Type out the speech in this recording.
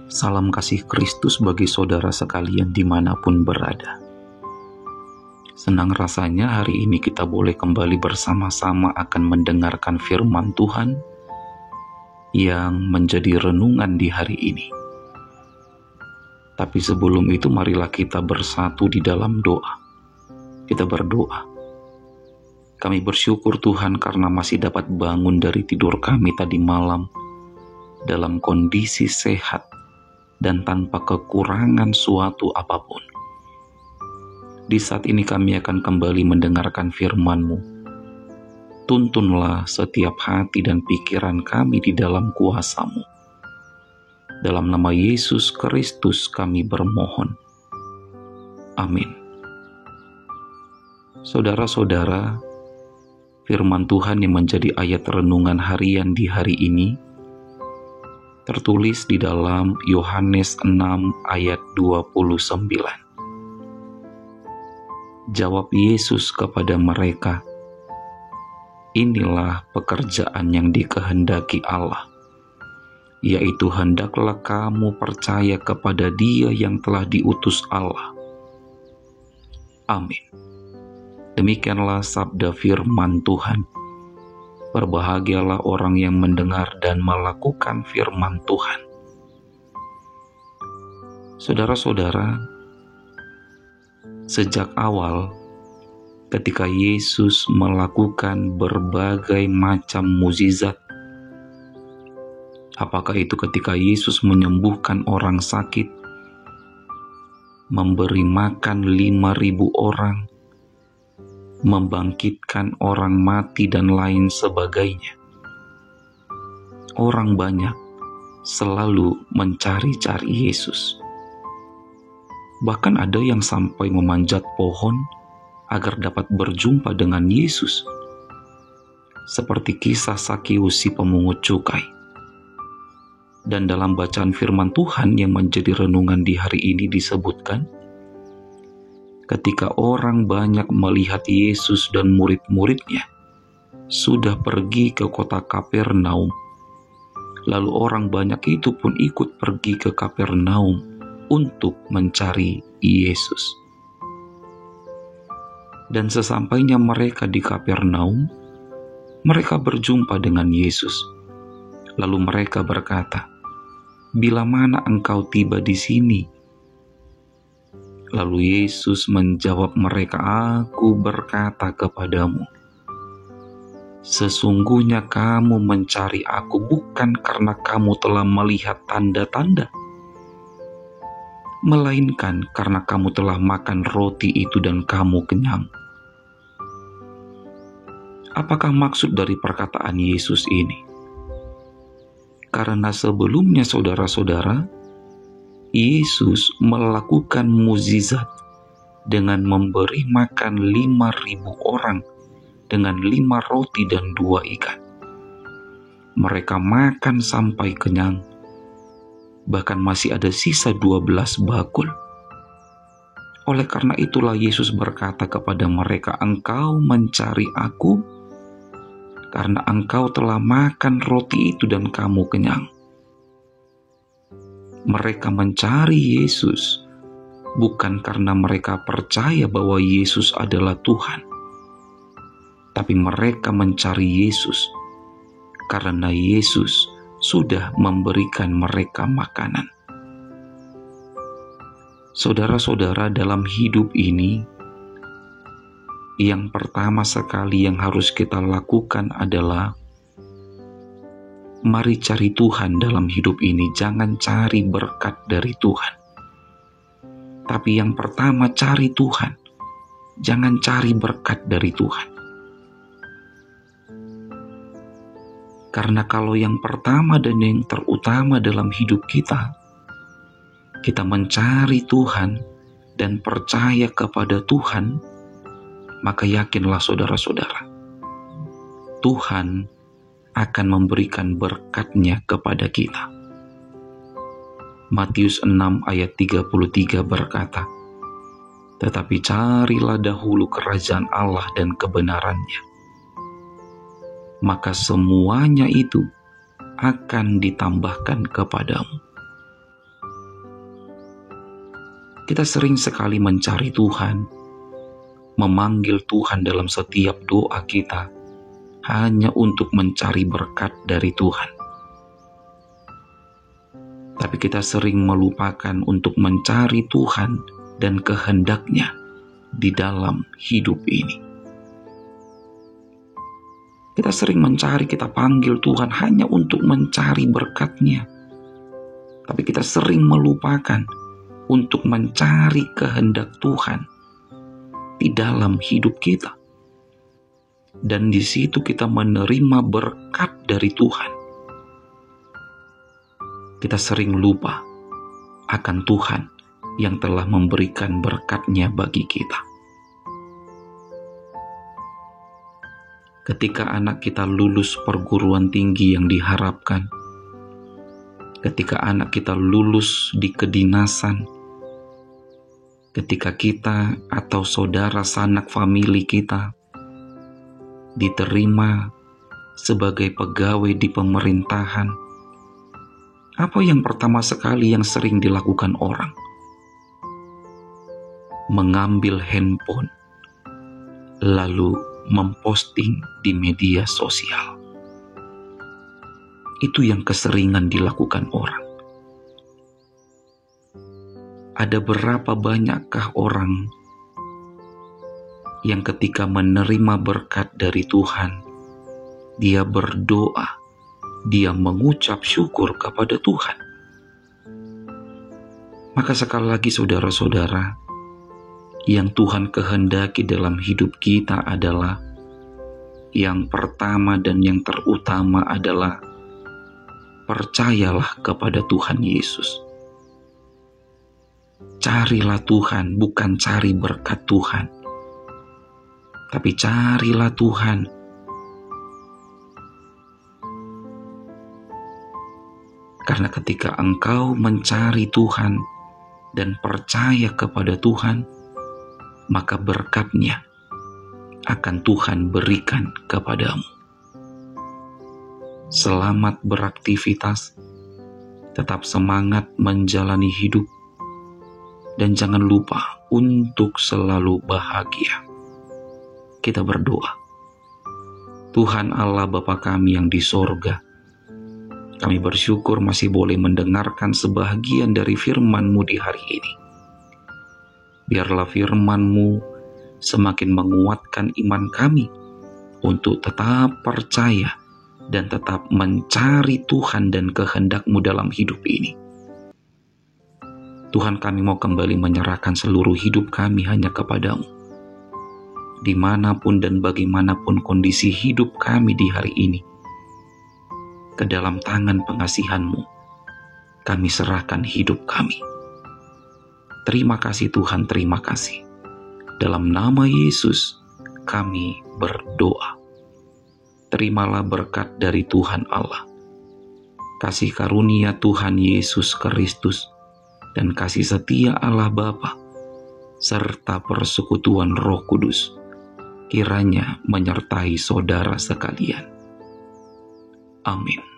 Salam kasih Kristus bagi saudara sekalian dimanapun berada. Senang rasanya hari ini kita boleh kembali bersama-sama akan mendengarkan firman Tuhan yang menjadi renungan di hari ini. Tapi sebelum itu marilah kita bersatu di dalam doa. Kita berdoa. Kami bersyukur Tuhan karena masih dapat bangun dari tidur kami tadi malam dalam kondisi sehat dan tanpa kekurangan suatu apapun. Di saat ini kami akan kembali mendengarkan firman-Mu. Tuntunlah setiap hati dan pikiran kami di dalam kuasa-Mu. Dalam nama Yesus Kristus kami bermohon. Amin. Saudara-saudara, firman Tuhan yang menjadi ayat renungan harian di hari ini tertulis di dalam Yohanes 6 ayat 29. Jawab Yesus kepada mereka, "Inilah pekerjaan yang dikehendaki Allah, yaitu hendaklah kamu percaya kepada Dia yang telah diutus Allah." Amin. Demikianlah sabda firman Tuhan. Berbahagialah orang yang mendengar dan melakukan firman Tuhan. Saudara-saudara, sejak awal ketika Yesus melakukan berbagai macam mukjizat, apakah itu ketika Yesus menyembuhkan orang sakit, memberi makan 5.000 orang, membangkitkan orang mati dan lain sebagainya. Orang banyak selalu mencari-cari Yesus. Bahkan ada yang sampai memanjat pohon agar dapat berjumpa dengan Yesus. Seperti kisah Sakius si pemungut cukai. Dan dalam bacaan firman Tuhan yang menjadi renungan di hari ini disebutkan, ketika orang banyak melihat Yesus dan murid-muridnya sudah pergi ke kota Kapernaum, lalu orang banyak itu pun ikut pergi ke Kapernaum untuk mencari Yesus. Dan sesampainya mereka di Kapernaum, mereka berjumpa dengan Yesus. Lalu mereka berkata, "Bila mana engkau tiba di sini?" Lalu Yesus menjawab mereka, "Aku berkata kepadamu, sesungguhnya kamu mencari aku bukan karena kamu telah melihat tanda-tanda, melainkan karena kamu telah makan roti itu dan kamu kenyang." Apakah maksud dari perkataan Yesus ini? Karena sebelumnya saudara-saudara, Yesus melakukan mukjizat dengan memberi makan 5.000 orang dengan 5 roti dan 2 ikan. Mereka makan sampai kenyang, bahkan masih ada sisa 12 bakul. Oleh karena itulah Yesus berkata kepada mereka, "Engkau mencari aku karena engkau telah makan roti itu dan kamu kenyang." Mereka mencari Yesus bukan karena mereka percaya bahwa Yesus adalah Tuhan, tapi mereka mencari Yesus karena Yesus sudah memberikan mereka makanan. Saudara-saudara, dalam hidup ini, yang pertama sekali yang harus kita lakukan adalah mari cari Tuhan dalam hidup ini. Jangan cari berkat dari Tuhan. Tapi yang pertama cari Tuhan. Jangan cari berkat dari Tuhan. Karena kalau yang pertama dan yang terutama dalam hidup kita mencari Tuhan dan percaya kepada Tuhan, maka yakinlah saudara-saudara, Tuhan akan memberikan berkat-Nya kepada kita. Matius 6 ayat 33 berkata, "Tetapi carilah dahulu kerajaan Allah dan kebenaran-Nya, maka semuanya itu akan ditambahkan kepadamu." Kita sering sekali mencari Tuhan, memanggil Tuhan dalam setiap doa kita, hanya untuk mencari berkat dari Tuhan. Tapi kita sering melupakan untuk mencari Tuhan dan kehendak-Nya di dalam hidup ini. Kita sering mencari, kita panggil Tuhan hanya untuk mencari berkat-Nya. Tapi kita sering melupakan untuk mencari kehendak Tuhan di dalam hidup kita. Dan di situ kita menerima berkat dari Tuhan. Kita sering lupa akan Tuhan yang telah memberikan berkat-Nya bagi kita. Ketika anak kita lulus perguruan tinggi yang diharapkan, ketika anak kita lulus di kedinasan, ketika kita atau saudara sanak famili kita diterima sebagai pegawai di pemerintahan, apa yang pertama sekali yang sering dilakukan orang? Mengambil handphone, lalu memposting di media sosial. Itu yang keseringan dilakukan orang. Ada berapa banyakkah orang yang ketika menerima berkat dari Tuhan, dia berdoa, dia mengucap syukur kepada Tuhan. Maka sekali lagi saudara-saudara, yang Tuhan kehendaki dalam hidup kita adalah yang pertama dan yang terutama adalah percayalah kepada Tuhan Yesus. Carilah Tuhan, bukan cari berkat Tuhan, tapi carilah Tuhan. Karena ketika engkau mencari Tuhan dan percaya kepada Tuhan, maka berkat-Nya akan Tuhan berikan kepadamu. Selamat beraktivitas, tetap semangat menjalani hidup, dan jangan lupa untuk selalu bahagia. Kita berdoa. Tuhan Allah Bapa kami yang di sorga, kami bersyukur masih boleh mendengarkan sebahagian dari firman-Mu di hari ini. Biarlah firman-Mu semakin menguatkan iman kami untuk tetap percaya dan tetap mencari Tuhan dan kehendak-Mu dalam hidup ini. Tuhan, kami mau kembali menyerahkan seluruh hidup kami hanya kepada-Mu. Dimanapun dan bagaimanapun kondisi hidup kami di hari ini, ke dalam tangan pengasihan-Mu, kami serahkan hidup kami. Terima kasih Tuhan, terima kasih. Dalam nama Yesus, kami berdoa. Terimalah berkat dari Tuhan Allah, kasih karunia Tuhan Yesus Kristus, dan kasih setia Allah Bapa, serta persekutuan Roh Kudus, kiranya menyertai saudara sekalian. Amin.